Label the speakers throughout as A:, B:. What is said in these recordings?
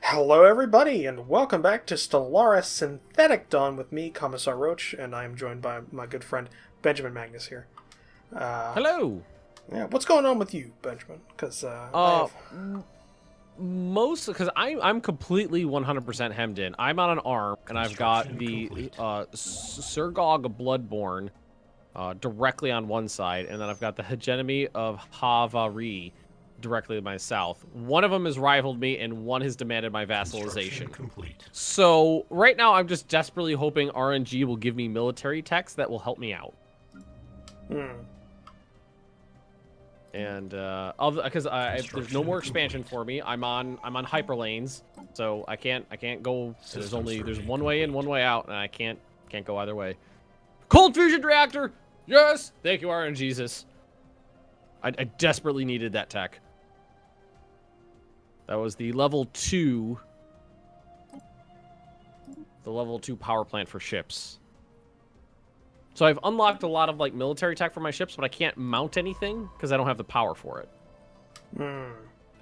A: Hello, everybody, and welcome back to Stellaris Synthetic Dawn with me, Commissar Roach, and I am joined by my good friend Benjamin Magnus here.
B: Hello.
A: Yeah, what's going on with you, Benjamin? Because
B: Most because I'm completely 100% hemmed in. I'm on an arm, and I've got the Surgog Bloodborne directly on one side, and then I've got the hegemony of Havari directly to my south. One of them has rivaled me, and one has demanded my vassalization. So right now, I'm just desperately hoping RNG will give me military techs that will help me out. And because there's no more expansion for me, I'm on hyperlanes, so I can't go. There's one way in, one way out, and I can't go either way. Cold fusion reactor, yes, thank you, RNGesus. I desperately needed that tech. That was the level 2. The level 2 power plant for ships. So I've unlocked a lot of like military tech for my ships, but I can't mount anything because I don't have the power for it.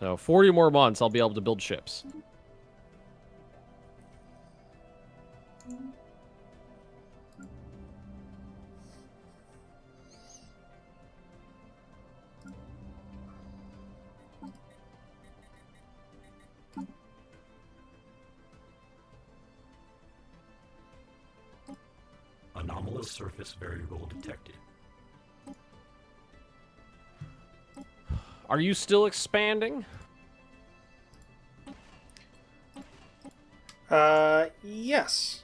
B: So 40 more months, I'll be able to build ships.
C: Anomalous surface variable detected.
B: Are you still expanding?
A: Yes.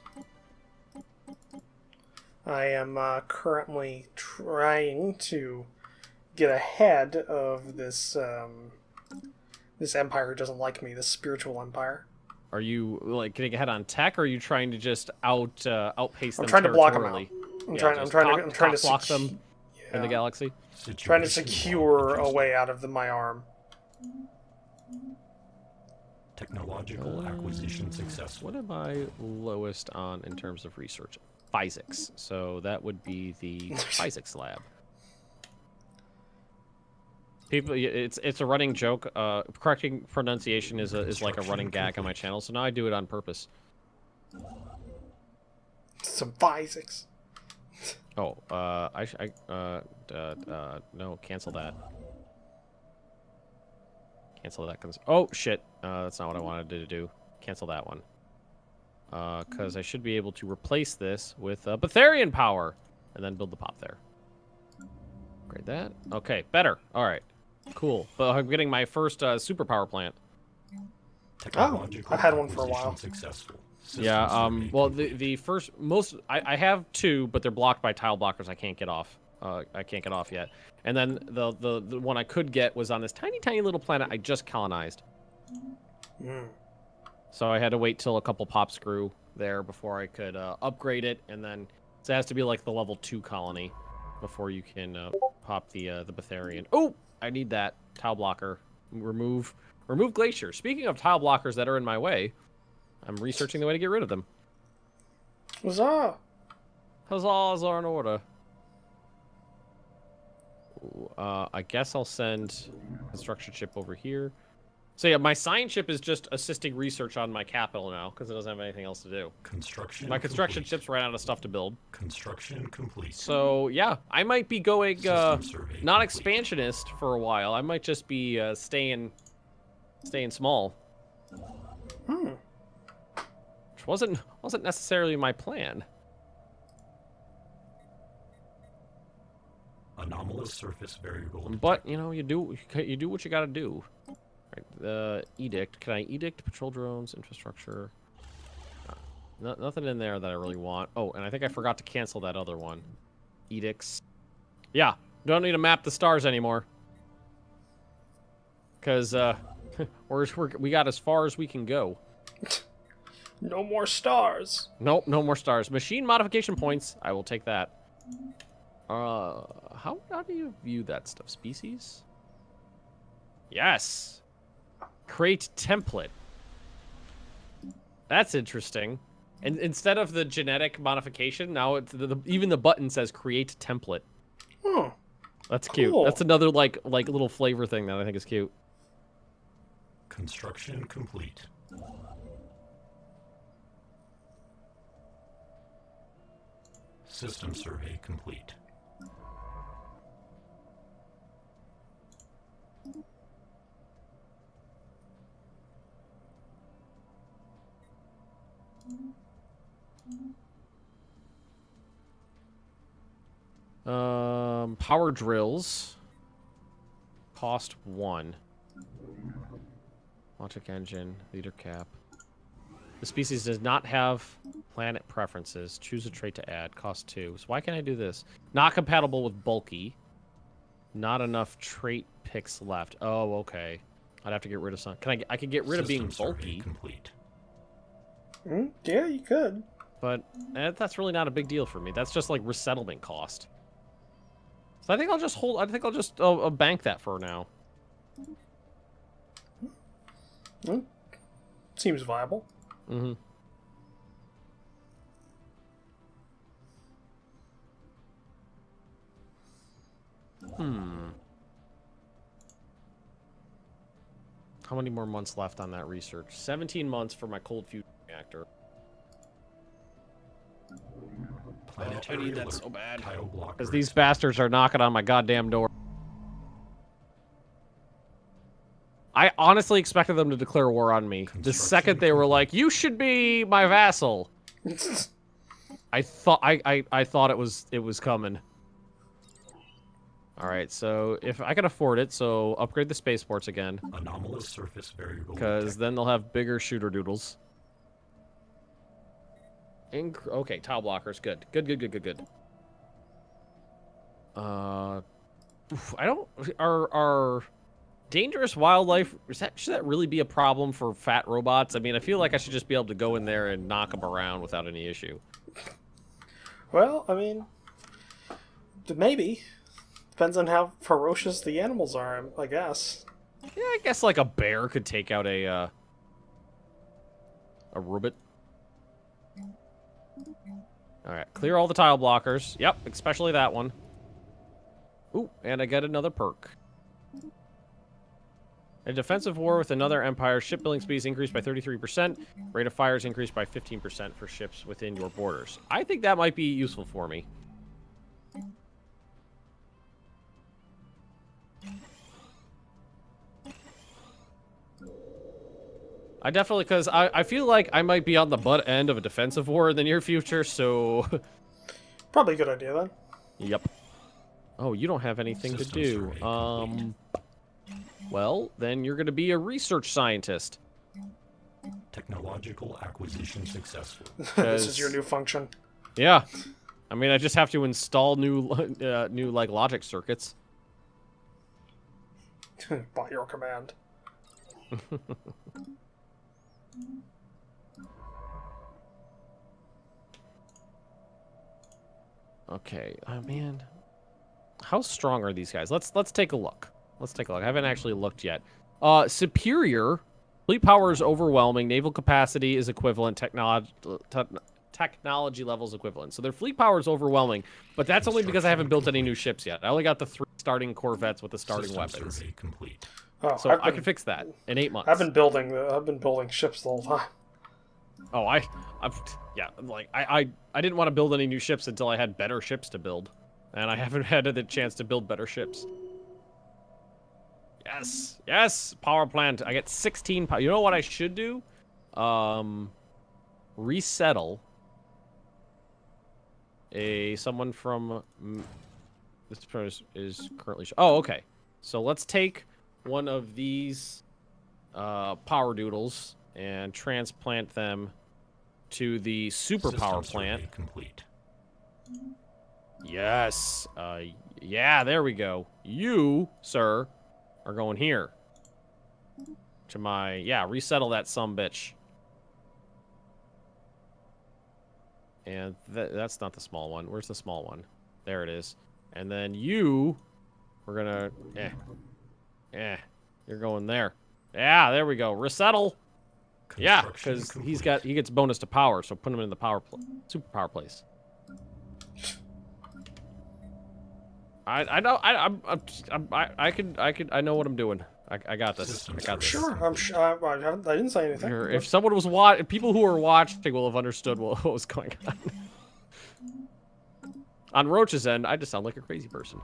A: I am currently trying to get ahead of this this empire who doesn't like me, this spiritual empire.
B: Are you like getting ahead on tech, or are you trying to just outpace them?
A: I'm trying to block them out. I'm trying to
B: block them in the galaxy.
A: Trying to secure a way out of my arm.
C: Technological acquisition successful.
B: What am I lowest on in terms of research? Physics. So that would be the physics lab. People, it's a running joke. Correcting pronunciation is like a running gag on my channel, so now I do it on purpose.
A: Some physics.
B: Oh, no, cancel that. Cancel that. Oh shit, that's not what I wanted to do. Cancel that one. Because I should be able to replace this with Betharian power, and then build the pop there. Upgrade that. Okay, better. All right. Cool. But I'm getting my first superpower plant.
A: Oh, I've had one for a while.
B: Yeah, well, the first, I have 2, but they're blocked by tile blockers. I can't get off. I can't get off yet. And then the one I could get was on this tiny little planet I just colonized. So I had to wait till a couple pops grew there before I could upgrade it, and then so it has to be like the level 2 colony before you can pop the Betharian. Oh! I need that tile blocker. Remove glacier. Speaking of tile blockers that are in my way, I'm researching the way to get rid of them.
A: Huzzah!
B: Huzzahs are in order. I guess I'll send construction ship over here. So yeah, my science ship is just assisting research on my capital now because it doesn't have anything else to do. My construction ship's ran out of stuff to build.
C: Construction complete.
B: So yeah, I might be going not expansionist for a while. I might just be staying small. Which wasn't necessarily my plan.
C: Anomalous surface variable.
B: But you know, you do what you got to do. Right, edict. Can I edict patrol drones, infrastructure? Nothing in there that I really want. Oh, and I think I forgot to cancel that other one. Edicts. Yeah, don't need to map the stars anymore. Because we got as far as we can go.
A: No more stars.
B: Nope, no more stars. Machine modification points. I will take that. How do you view that stuff? Species? Yes. Create template. That's interesting. And instead of the genetic modification, now it's even the button says create template.
A: Oh,
B: that's cute.
A: Cool.
B: That's another like little flavor thing that I think is cute.
C: Construction complete. System survey complete.
B: Power drills cost 1. Logic engine, leader cap. The species does not have planet preferences. Choose a trait to add. Cost 2. So why can't I do this? Not compatible with bulky. Not enough trait picks left. Oh, okay. I'd have to get rid of some. I could get rid of being bulky.
C: Complete.
A: Yeah, you could.
B: But that's really not a big deal for me. That's just like resettlement cost. So I think I'll just hold. I think I'll just bank that for now.
A: Seems viable.
B: Mm-hmm. How many more months left on that research? 17 months for my cold fusion reactor. I need that so bad. Because these bastards are knocking on my goddamn door. I honestly expected them to declare war on me. The second they were like, "You should be my vassal," I thought it was coming. All right, so if I can afford it, so upgrade the spaceports again.
C: Anomalous surface variable.
B: Because then they'll have bigger shooter doodles. Okay, tile blockers, good. Good. I don't. Are dangerous wildlife, should that really be a problem for fat robots? I mean, I feel like I should just be able to go in there and knock them around without any issue.
A: Well, I mean, maybe. Depends on how ferocious the animals are, I guess.
B: Yeah, I guess like a bear could take out a robot. Alright, clear all the tile blockers. Yep, especially that one. Ooh, and I get another perk. A defensive war with another empire, shipbuilding speeds increased by 33%, rate of fire is increased by 15% for ships within your borders. I think that might be useful for me. I definitely, because I feel like I might be on the butt end of a defensive war in the near future, so...
A: Probably a good idea, then.
B: Yep. Oh, you don't have anything to do. Well, then you're going to be a research scientist.
C: Technological acquisition successful.
A: This is your new function.
B: Yeah. I mean, I just have to install new like logic circuits.
A: By your command.
B: Okay. Oh man. How strong are these guys? Let's take a look. Let's take a look. I haven't actually looked yet. Superior. Fleet power is overwhelming. Naval capacity is equivalent. Technology level is equivalent. So their fleet power is overwhelming, but that's only because I haven't built any new ships yet. I only got the 3 starting corvettes with the starting weapons.
C: Complete.
A: Oh,
B: So I can fix that in 8 months.
A: I've been building ships the whole time.
B: Oh, yeah, like I didn't want to build any new ships until I had better ships to build, and I haven't had the chance to build better ships. Yes, power plant. I get 16 power. You know what I should do? Resettle someone from this person is currently. Oh, okay. So let's take one of these power doodles and transplant them to the super power plant.
C: Complete.
B: Yes. Yeah, there we go. You, sir, are going here. To my... Yeah, resettle that sumbitch. And that's not the small one. Where's the small one? There it is. And then you... We're gonna... You're going there. Yeah, there we go. Resettle. Yeah, because he gets bonus to power, so put him in the super power place. I know I know what I'm doing. I got this. I got this.
A: Sure, I'm sure. I didn't say anything.
B: If someone was people who were watching will have understood what was going on. On Roach's end, I just sound like a crazy person.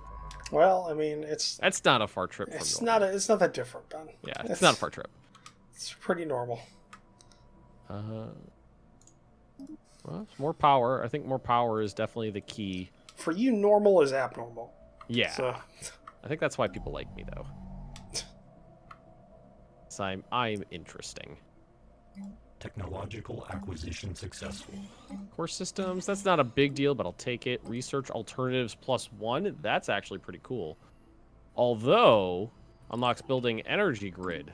A: Well, I mean,
B: that's not a far trip.
A: It's not that different, Ben.
B: Yeah, it's not a far trip.
A: It's pretty normal.
B: Well, more power. I think more power is definitely the key.
A: For you, normal is abnormal.
B: Yeah.
A: So.
B: I think that's why people like me, though. So I'm interesting.
C: Technological acquisition successful.
B: Core systems, that's not a big deal, but I'll take it. Research alternatives +1, that's actually pretty cool. Although, unlocks building energy grid.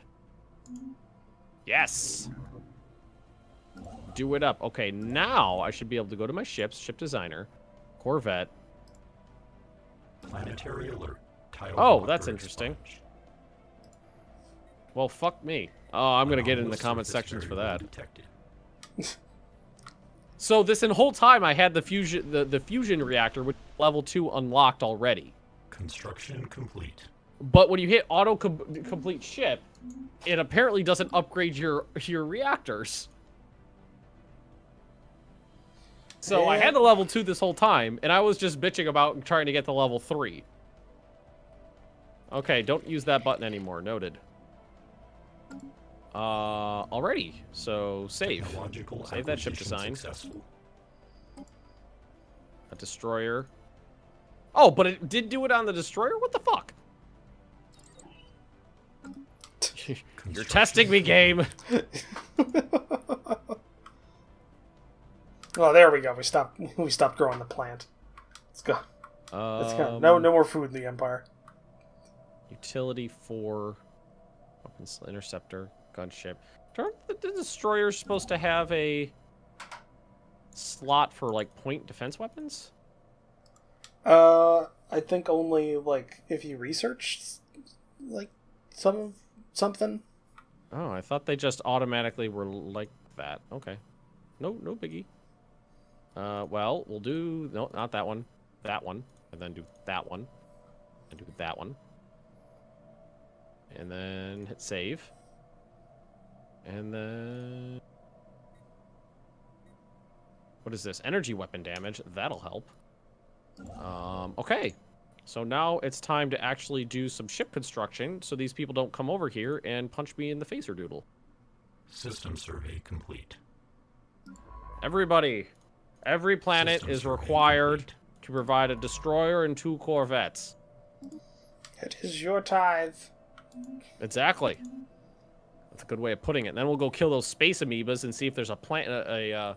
B: Yes! Do it up. Okay, now I should be able to go to my ships, ship designer, Corvette.
C: Planetary alert. Tile
B: Oh, that's
C: blocker
B: interesting.
C: expunged.
B: Well, fuck me. Oh, I'm gonna get in the
C: Anomalous
B: comment
C: surface
B: sections for
C: variable
B: that.
C: detected.
B: So this whole time I had the fusion reactor, which is level 2 unlocked already.
C: Construction complete.
B: But when you hit auto complete ship, it apparently doesn't upgrade your reactors. So I had the level 2 this whole time, and I was just bitching about trying to get to level 3. Okay, don't use that button anymore. Noted. Alrighty. So save.
C: Technological
B: Save that ship
C: acquisition
B: design.
C: Successful.
B: A destroyer. Oh, but it did do it on the destroyer? What the fuck? You're testing me, game.
A: Oh, there we go. We stopped growing the plant. Let's go. Let's go. No more food in the Empire.
B: Utility 4. Weapons interceptor. Gunship. Aren't the destroyers supposed to have a slot for, like, point defense weapons?
A: I think only, like, if you research, like, something.
B: Oh, I thought they just automatically were like that. Okay. No biggie. Well, we'll do... No, not that one. That one. And then do that one. And do that one. And then hit save. And then... What is this? Energy weapon damage. That'll help. Okay. So now it's time to actually do some ship construction so these people don't come over here and punch me in the face or doodle.
C: System survey complete.
B: Everybody, every planet
C: System
B: is
C: survey
B: required
C: complete.
B: to provide a destroyer and 2 corvettes.
A: It is your tithe.
B: Exactly. That's a good way of putting it. And then we'll go kill those space amoebas and see if there's a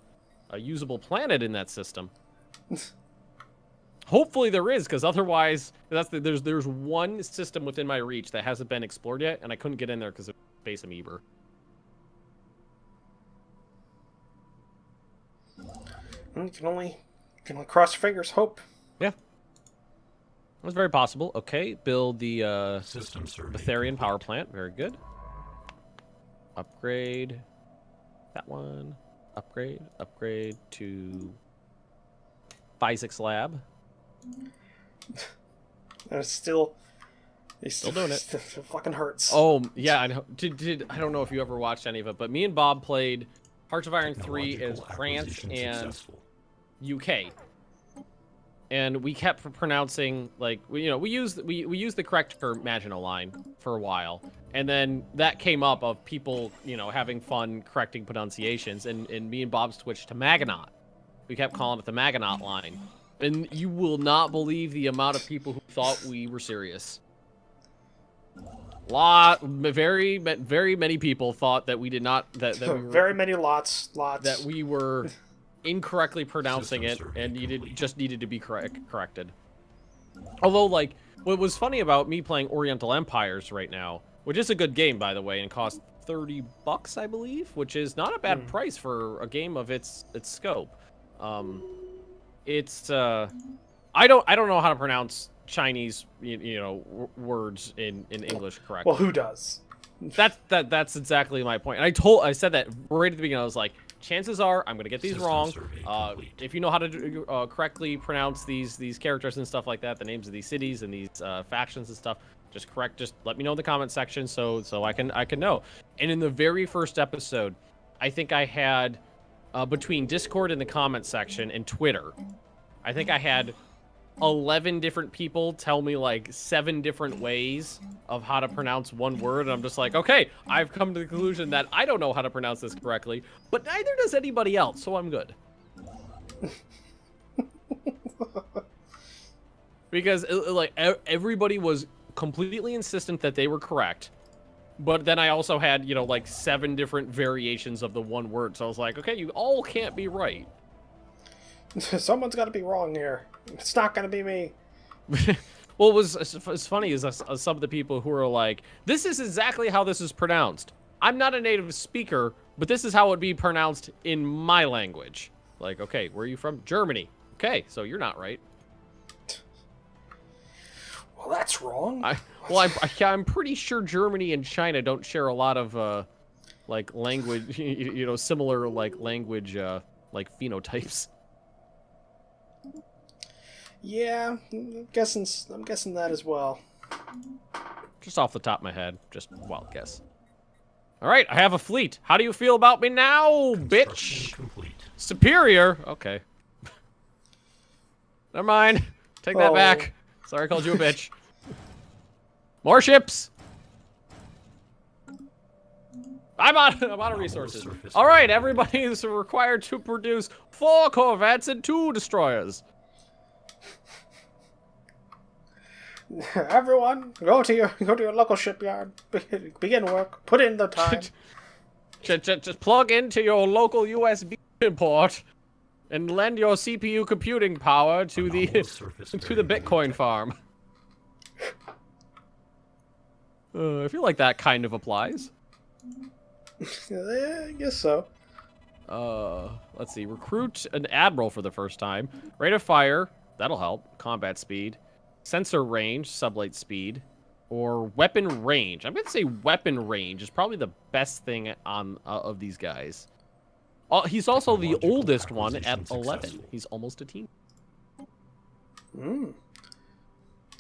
B: usable planet in that system. Hopefully there is, because otherwise, there's one system within my reach that hasn't been explored yet, and I couldn't get in there because of space amoeba.
A: You can only cross your fingers, hope.
B: Yeah. That's very possible. Okay, build the
C: System survey
B: Betharian power
C: complete.
B: plant. Very good. Upgrade. That one. Upgrade to Physics Lab.
A: And it's still
B: doing it.
A: It fucking hurts.
B: Oh, yeah, I know. I don't know if you ever watched any of it, but me and Bob played Hearts of Iron 3 as
C: Technological
B: France
C: acquisition
B: and
C: successful.
B: UK. And we kept pronouncing, like, we used the correct Maginot line for a while. And then that came up of people, having fun correcting pronunciations. And me and Bob switched to Maginot. We kept calling it the Maginot line. And you will not believe the amount of people who thought we were serious. Very many people thought that we did not, that we were...
A: Very many lots.
B: That we were incorrectly pronouncing it,
C: System survey
B: and
C: complete.
B: just needed to be corrected. Although, like, what was funny about me playing Oriental Empires right now, which is a good game, by the way, and costs $30, I believe, which is not a bad price for a game of its scope. It's I don't know how to pronounce Chinese words in English correctly.
A: Well, who does?
B: That's exactly my point. And I said that right at the beginning. I was like, chances are I'm gonna get these
C: System
B: wrong.
C: survey complete.
B: If you know how to correctly pronounce these characters and stuff like that, the names of these cities and these factions and stuff, Just correct. Just let me know in the comment section so I can know. And in the very first episode, I think I had between Discord in the comment section and Twitter, I think I had 11 different people tell me like 7 different ways of how to pronounce one word, and I'm just like, okay, I've come to the conclusion that I don't know how to pronounce this correctly, but neither does anybody else, so I'm good. Because like everybody was completely insistent that they were correct, but then I also had, you know, like 7 different variations of the one word, so I was like, okay, you all can't be right.
A: Someone's got to be wrong here. It's not going to be me.
B: Well, what's funny is some of the people who are like, this is exactly how this is pronounced. I'm not a native speaker, but this is how it would be pronounced in my language. Like, okay, where are you from? Germany. Okay, so you're not right.
A: Well, that's wrong.
B: I'm pretty sure Germany and China don't share a lot of, like, language, you know, similar, like, language, like, phenotypes.
A: Yeah, I'm guessing that as well.
B: Just off the top of my head, just wild guess. All right, I have a fleet. How do you feel about me now, bitch?
C: Complete.
B: Superior. Okay. Never mind. Take that back. Sorry, I called you a bitch. More ships. I'm out of resources. All right, everybody is required to produce 4 corvettes and 2 destroyers.
A: Everyone, go to your local shipyard. Begin work. Put in the time.
B: Just plug into your local USB port and lend your CPU computing power to the Bitcoin farm. I feel like that kind of applies.
A: I guess so.
B: Let's see. Recruit an admiral for the first time. Rate of fire. That'll help. Combat speed. Sensor range. Sublight speed. Or weapon range. I'm going to say weapon range is probably the best thing on of these guys. He's also the oldest one at 11. He's almost a teen.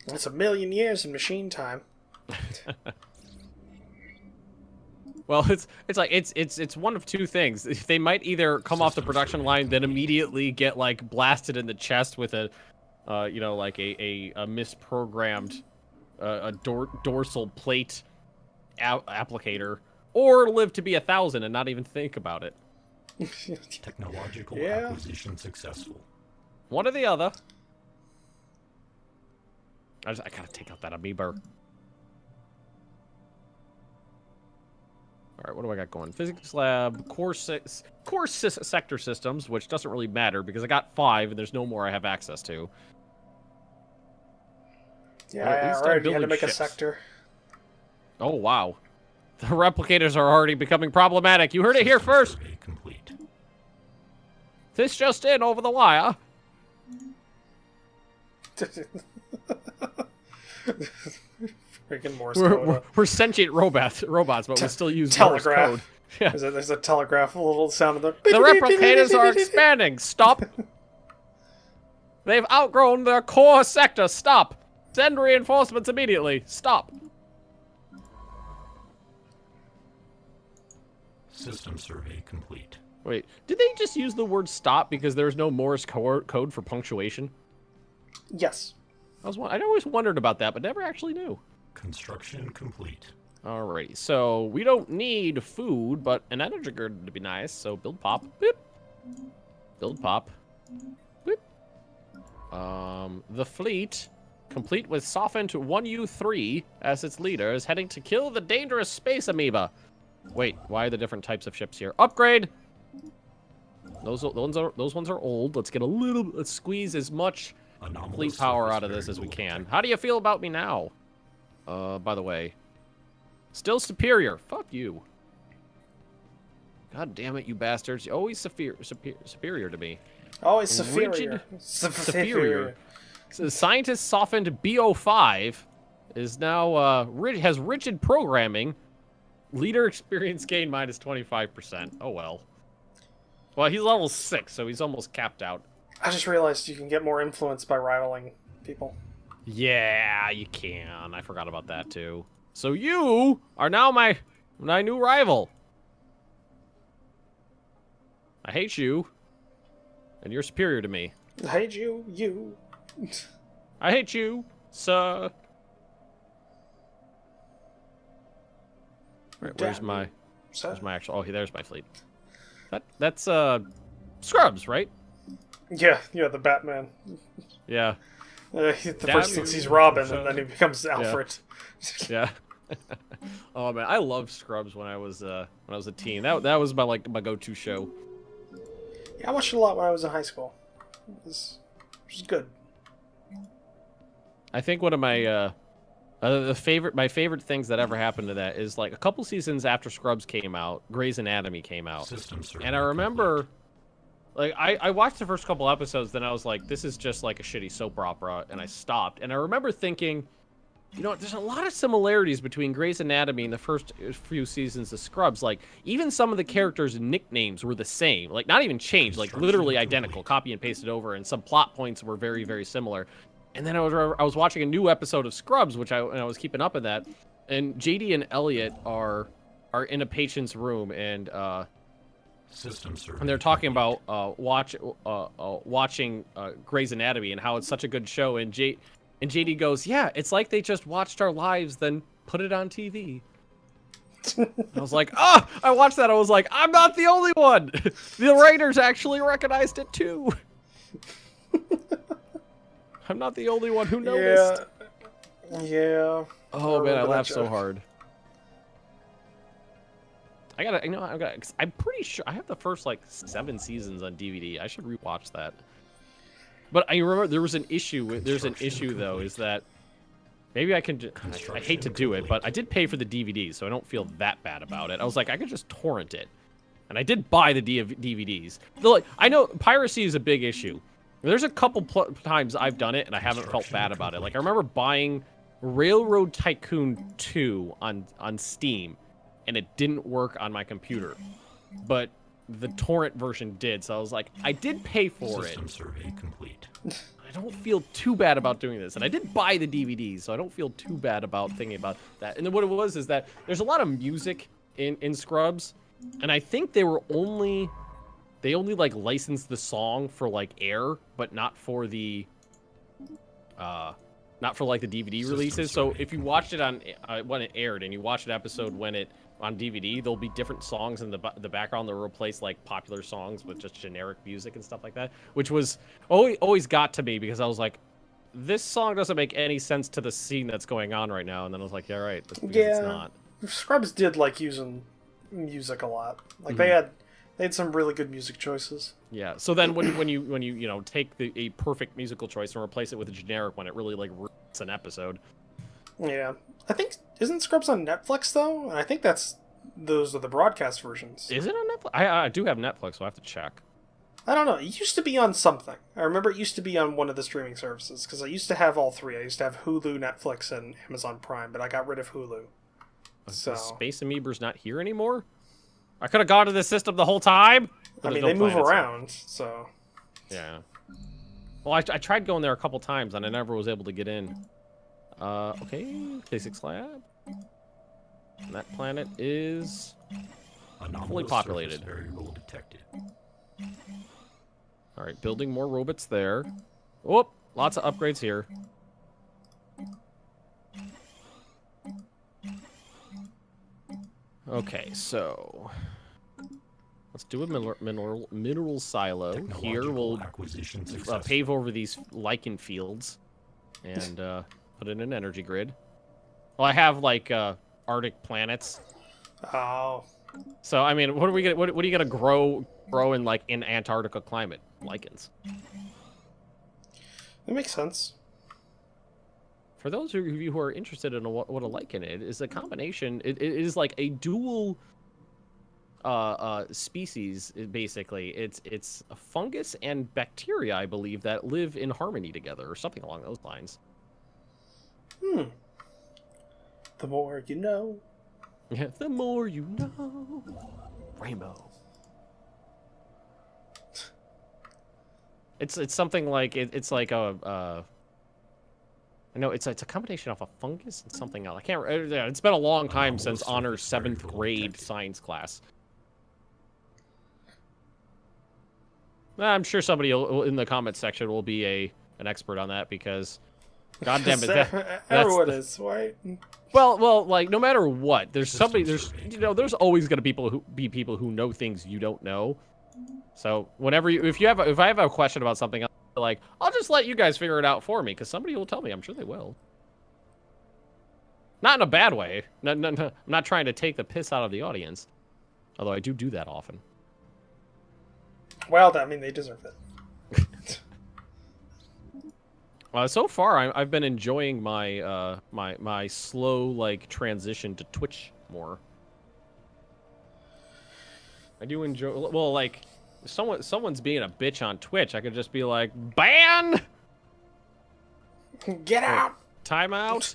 A: That's 1,000,000 years in machine time.
B: Well, it's one of 2 things. They might either come off the production line, then immediately get like blasted in the chest with a, you know, like a misprogrammed, dorsal plate applicator, or live to be 1,000 and not even think about it.
C: Technological acquisition successful.
B: One or the other. I gotta take out that amoeba. All right, what do I got going? Physics lab, core sector systems, which doesn't really matter because I got 5 and there's no more I have access to.
A: Yeah, I already had to make a sector.
B: Oh, wow. The replicators are already becoming problematic. You heard it here first.
C: Complete.
B: This just in over the wire.
A: Freaking Morse code.
B: We're sentient robots, but we still use
A: telegraph.
B: Morse code. Yeah.
A: There's a telegraph, a little sound of the...
B: The replicators are expanding. Stop. They've outgrown their core sector. Stop. Send reinforcements immediately. Stop.
C: System survey complete.
B: Wait, did they just use the word stop because there's no Morse code for punctuation?
A: Yes.
B: I'd always wondered about that, but never actually knew.
C: Construction complete.
B: Alrighty, so we don't need food, but an energy grid would be nice. So build pop. Boop. Build pop. Boop. The fleet, complete with softened 1U3 as its leader, is heading to kill the dangerous space amoeba. Wait, why are the different types of ships here? Upgrade. Those ones are old. Let's squeeze as much fleet power out of this as we can. How do you feel about me now? By the way, still superior. Fuck you. God damn it, you bastards! You're always superior to me.
A: Always superior.
B: Superior. So scientist softened BO5 is now has rigid programming. Leader experience gain minus 25%. Oh well. Well, he's level 6, so he's almost capped out.
A: I just realized you can get more influence by rivaling people.
B: Yeah, you can. I forgot about that too. So you are now my new rival. I hate you, and you're superior to me.
A: I hate you, you.
B: I hate you, sir. Where's my actual? Oh, there's my fleet. That's Scrubs, right?
A: Yeah, the Batman.
B: Yeah.
A: The first thinks he's Robin, and then he becomes Alfred.
B: Yeah. Oh man, I loved Scrubs when I was a teen. That was my go-to show.
A: Yeah, I watched it a lot when I was in high school. It was good.
B: I think one of my my favorite things that ever happened to that is like a couple seasons after Scrubs came out, Grey's Anatomy came out, and I remember. Like, I watched the first couple episodes, then I was like, this is just like a shitty soap opera, and I stopped. And I remember thinking, you know, there's a lot of similarities between Grey's Anatomy and the first few seasons of Scrubs. Like, even some of the characters' nicknames were the same. Like, not even changed, like, literally identical, copy and pasted over, and some plot points were very, very similar. And then I was watching a new episode of Scrubs, which I was keeping up with that, and JD and Elliot are in a patient's room, and they're talking about watching Grey's Anatomy and how it's such a good show. And JD goes, "Yeah, it's like they just watched our lives, then put it on TV." I was like, "Oh!" I watched that. I was like, "I'm not the only one. The writers actually recognized it too. I'm not the only one who noticed."
A: Yeah.
B: Oh man, I laughed so hard. I'm pretty sure I have the first like 7 seasons on DVD. I should rewatch that. But I remember there was an issue. There's an issue though, is that maybe I can. I hate to do it, but I did pay for the DVD, so I don't feel that bad about it. I was like, I could just torrent it, and I did buy the DVDs. Though, like, I know piracy is a big issue. There's a couple times I've done it, and I haven't felt bad about it. Like I remember buying Railroad Tycoon 2 on Steam. And it didn't work on my computer, but the torrent version did. So I was like, I did pay for it.
C: System survey complete.
B: I don't feel too bad about doing this, and I did buy the DVDs, so I don't feel too bad about thinking about that. And then what it was is that there's a lot of music in Scrubs, and I think they only like licensed the song for like air, but not for the like the DVD releases. So if you watched it on when it aired, and you watched an episode when it on DVD, there'll be different songs in the background that will replace like popular songs with just generic music and stuff like that, which was always got to me, because I was like, this song doesn't make any sense to the scene that's going on right now. And then I was like, yeah, right, that's because it's not.
A: Scrubs did like using music a lot. Like they had some really good music choices.
B: Yeah. So then when you take a perfect musical choice and replace it with a generic one, it really like ruins an episode. Yeah.
A: I think, isn't Scrubs on Netflix though? And I think those are the broadcast versions.
B: Is it on Netflix? I do have Netflix, so I have to check.
A: I don't know. It used to be on something. I remember it used to be on one of the streaming services, because I used to have all three. I used to have Hulu, Netflix, and Amazon Prime, but I got rid of Hulu. So
B: Space Amoeba's not here anymore? I could have gone to the system the whole time?
A: I mean, they move around, so...
B: Yeah. Well, I tried going there a couple times, and I never was able to get in. Okay, physics lab. And that planet is fully populated.
C: Detected.
B: All right, building more robots there. Oh, lots of upgrades here. Okay, so let's do a mineral silo. Here we'll pave over these lichen fields and put in an energy grid. Well, I have like Arctic planets.
A: Oh.
B: So I mean, what are you gonna grow in like in Antarctica climate? Lichens.
A: That makes sense.
B: For those of you who are interested in what a lichen is a combination. It is like a dual species. Basically, it's a fungus and bacteria, I believe, that live in harmony together, or something along those lines.
A: The more you know.
B: Yeah, the more you know. Rainbow. It's something like it's like a I know it's a combination of a fungus and something else. I can't. It's been a long time since Honor's 7th grade science class. I'm sure somebody in the comments section will be an expert on that because, God damn it,
A: everyone is right.
B: Well, like no matter what, there's always gonna be people who know things you don't know. So whenever if I have a question about something, like I'll just let you guys figure it out for me because somebody will tell me. I'm sure they will. Not in a bad way. No, I'm not trying to take the piss out of the audience, although I do that often.
A: Well, I mean, they deserve it.
B: So far, I've been enjoying my my slow like transition to Twitch more. I do enjoy. Well, like if someone's being a bitch on Twitch, I could just be like, ban,
A: get out,
B: time out.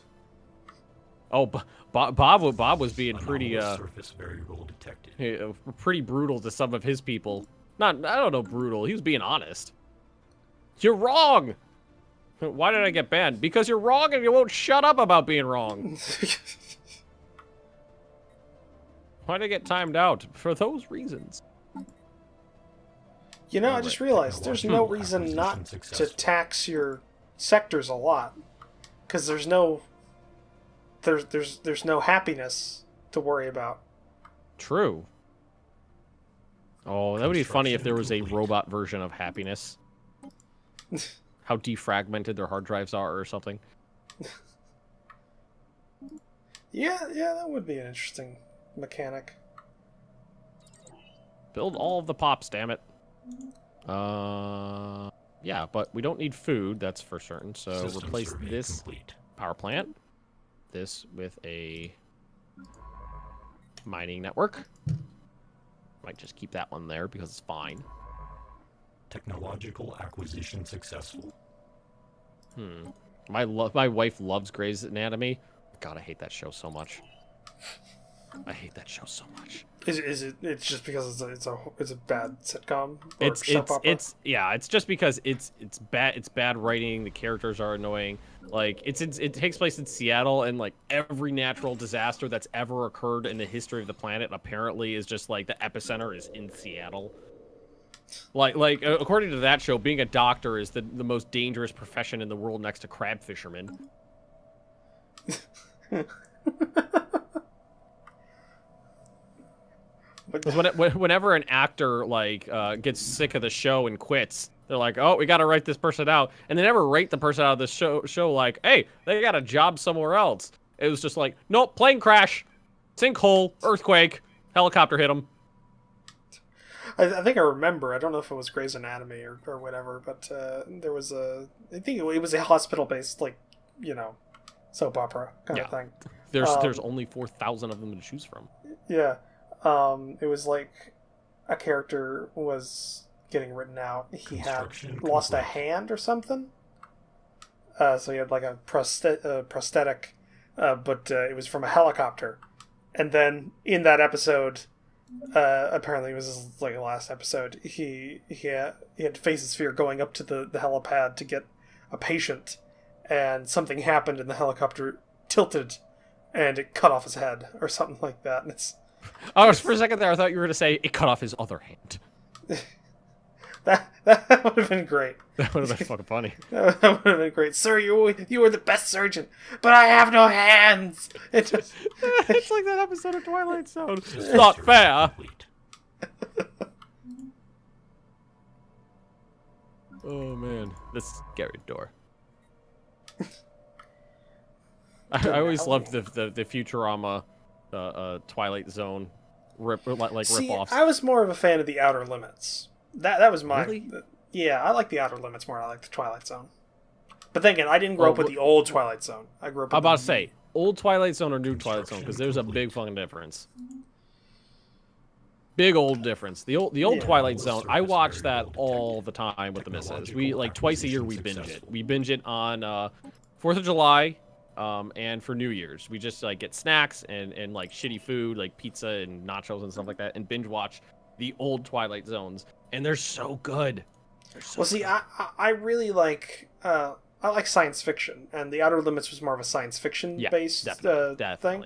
B: Oh, Bob was being pretty
C: surface variable detected.
B: pretty brutal to some of his people. I don't know, brutal. He was being honest. You're wrong. Why did I get banned? Because you're wrong and you won't shut up about being wrong. Why did I get timed out? For those reasons.
A: You know, I just realized there's no reason not to tax your sectors a lot, because there's no happiness to worry about.
B: True. Oh, that would be funny if there was a robot version of happiness. How defragmented their hard drives are or something.
A: Yeah, that would be an interesting mechanic.
B: Build all of the pops, damn it. Yeah, but we don't need food, that's for certain. So
C: Systems
B: replace
C: survey
B: this
C: complete.
B: power plant, this with a mining network. Might just keep that one there because it's fine.
C: Technological acquisition successful.
B: My wife loves Grey's Anatomy. God, I hate that show so much. I hate that show so much.
A: Is it? It's just because it's a bad sitcom. Or soap opera?
B: It's just because it's bad. It's bad writing. The characters are annoying. Like it takes place in Seattle, and like every natural disaster that's ever occurred in the history of the planet apparently is just like the epicenter is in Seattle. Like according to that show, being a doctor is the most dangerous profession in the world next to crab fishermen. Because whenever an actor like gets sick of the show and quits, they're like, "Oh, we got to write this person out," and they never rate the person out of the show like, "Hey, they got a job somewhere else." It was just like, "Nope, plane crash, sinkhole, earthquake, helicopter hit him."
A: I think I remember. I don't know if it was Grey's Anatomy or whatever, but there was I think it was a hospital-based, like, soap opera kind of thing.
B: There's only 4,000 of them to choose from.
A: Yeah. It was like a character was getting written out. He had lost a hand or something. So he had like a prosthetic, but it was from a helicopter. And then in that episode, apparently it was his like last episode, he had to face his fear going up to the helipad to get a patient, and something happened and the helicopter tilted and it cut off his head or something like that. And
B: for a second there, I thought you were going to say it cut off his other hand.
A: That would have been great.
B: That would have been fucking funny.
A: That would have been great. Sir, you were the best surgeon, but I have no hands. It's
B: like that episode of Twilight Zone. It's not fair. Oh, man. This garage door. I always loved the Futurama Twilight Zone rip-offs.
A: I was more of a fan of the Outer Limits. That was my...
B: Really?
A: Yeah, I like the Outer Limits more than I like the Twilight Zone. But then again, I didn't grow up with the old Twilight Zone. I grew up with
B: I'm about to say, old Twilight Zone or new Twilight Zone, because there's a big fucking difference. Big old difference. The old Twilight Zone, I watch that all the time with the missus. We, like, twice a year we binge it. We binge it on 4th of July, and for New Year's. We just, like, get snacks and like, shitty food, like pizza and nachos and stuff like that, and binge watch the old Twilight Zones. And they're so good.
A: See, I really like I like science fiction, and The Outer Limits was more of a science fiction based
B: definitely.
A: thing.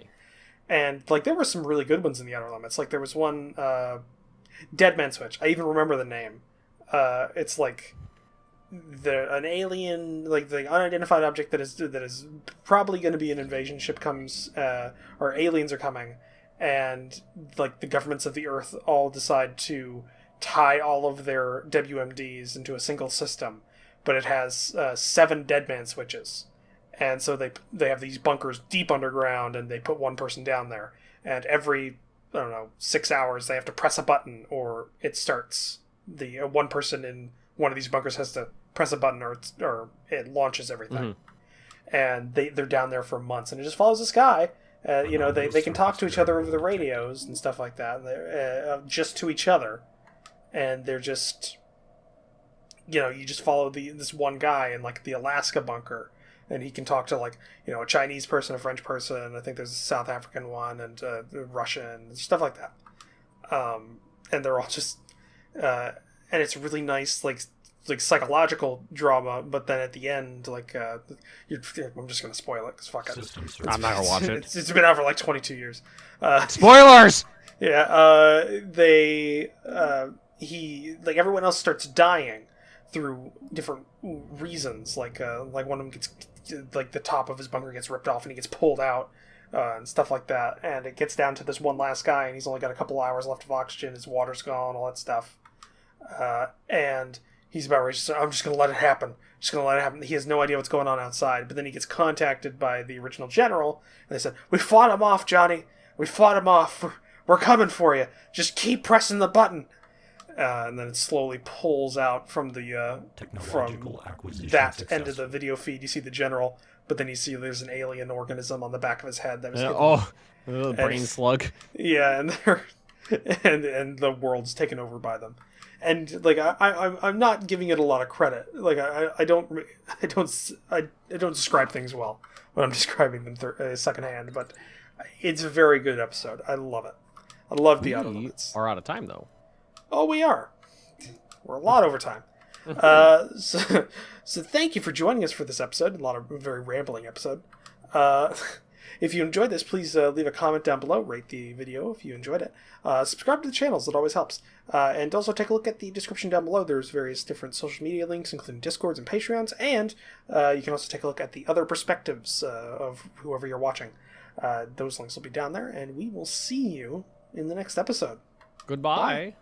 A: And like there were some really good ones in The Outer Limits. Like there was one Dead Man Switch. I even remember the name. It's like an alien, like the unidentified object that is probably going to be an invasion ship comes, or aliens are coming, and like the governments of the Earth all decide to tie all of their WMDs into a single system, but it has 7 Dead Man switches, and so they have these bunkers deep underground, and they put one person down there, and every 6 hours they have to press a button, or it starts. The one person in one of these bunkers has to press a button, or it launches everything. And they're down there for months, and it just follows this guy. They can talk to each other over the radios and stuff like that, and they're just to each other, and they're just, you just follow this one guy in like the Alaska bunker, and he can talk to like a Chinese person, a French person, I think there's a South African one, and a Russian, and stuff like that. And they're all just, and it's really nice, like psychological drama, but then at the end, like, I'm just gonna spoil it because fuck it.
B: I'm not gonna watch it.
A: It's been out for like 22 years.
B: Spoilers.
A: Yeah. He like everyone else starts dying through different reasons. Like one of them gets, like the top of his bunker gets ripped off and he gets pulled out. And stuff like that, and it gets down to this one last guy, and he's only got a couple hours left of oxygen, his water's gone, all that stuff, and he's about ready to say, I'm just going to let it happen. He has no idea what's going on outside, but then he gets contacted by the original general, and they said, we fought him off, Johnny. We fought him off. We're coming for you. Just keep pressing the button. And then it slowly pulls out from the from that end of the video feed. You see the general, but then you see there's an alien organism on the back of his head that was
B: brain slug.
A: Yeah, and the world's taken over by them. And like I'm not giving it a lot of credit. Like I don't describe things well when I'm describing them secondhand. But it's a very good episode. I love it. I love The Outer Limits.
B: Are out of time though.
A: Oh, we are. We're a lot over time. So thank you for joining us for this episode. A very rambling episode. If you enjoyed this, please leave a comment down below. Rate the video if you enjoyed it. Subscribe to the channels. It always helps. And also take a look at the description down below. There's various different social media links, including Discords and Patreons. And you can also take a look at the other perspectives of whoever you're watching. Those links will be down there. And we will see you in the next episode.
B: Goodbye. Bye.